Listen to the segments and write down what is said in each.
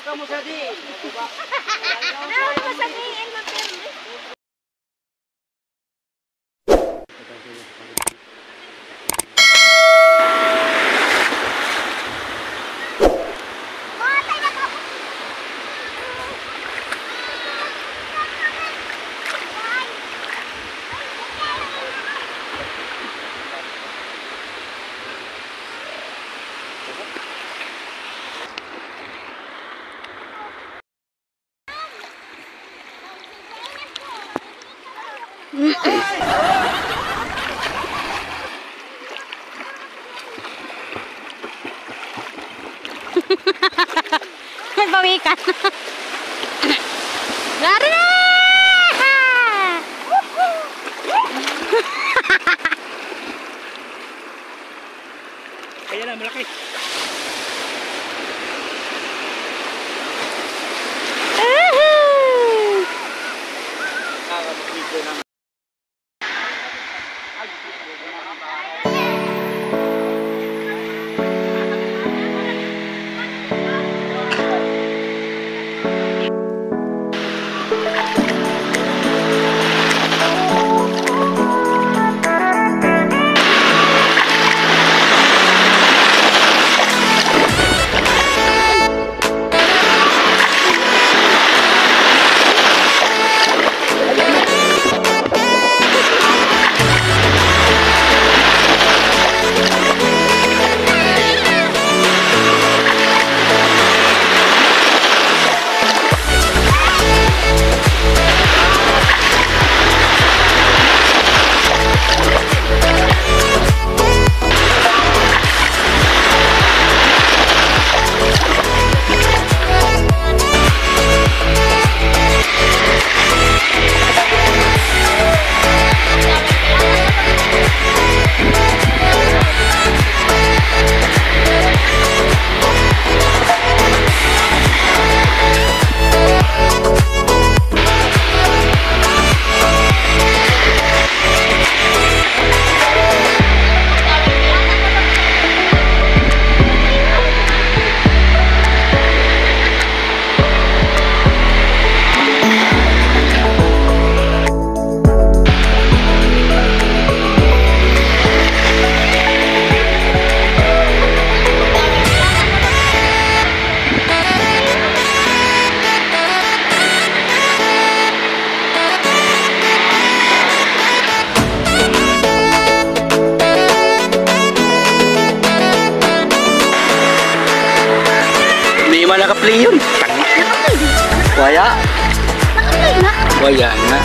kamu tadi. Ano sa diin mo pero? Nagpawikan. Lari na! Ayan na, malaki. Nakakabigyo naman. Hindi man naka-play yun. Waya. Waya nga.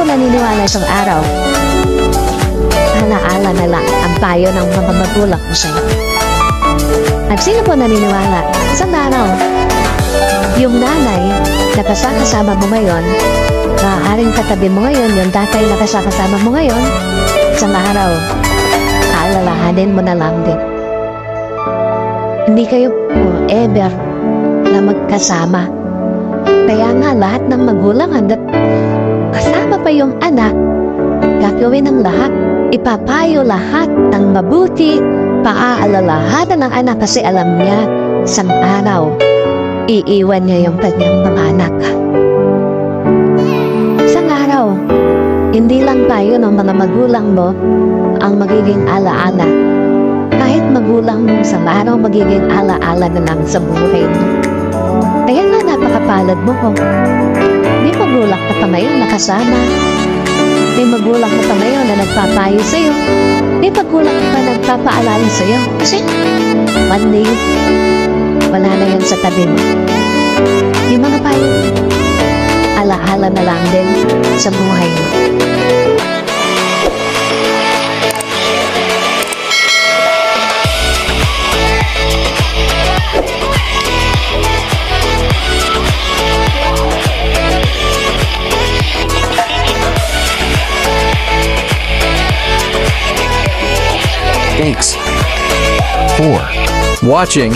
Naniniwala isang araw, alaala na lang ang payo ng mga magulang mo sa'yo. At sino po naniniwala? Isang araw, yung nanay na kasama mo ngayon, maaaring katabi mo ngayon, yung tatay na kasama mo ngayon, isang araw, aalalahanin mo na lang din. Hindi kayo ever na magkasama. Kaya nga lahat ng magulang hanggat kasama pa yung anak, gagawin ng lahat, ipapayo lahat ng mabuti, paaalalahanan ng anak kasi alam niya, isang araw, iiwan niya yung kanyang mga anak. Hindi lang tayo ng mga magulang mo ang magiging alaala. Kahit magulang mo sa araw magiging alaala na lang sa buhay mo. Kaya nga napakapalad mo ko. May magulang ka pa ngayon na kasama. May magulang ka pa ngayon na nagpapayo sa'yo. May magulang ka pa nagpapaalala sa'yo. Kasi one day, wala na yan sa tabi mo. Yung mga payo, alaala na lang din sa buhay mo. Thanks for watching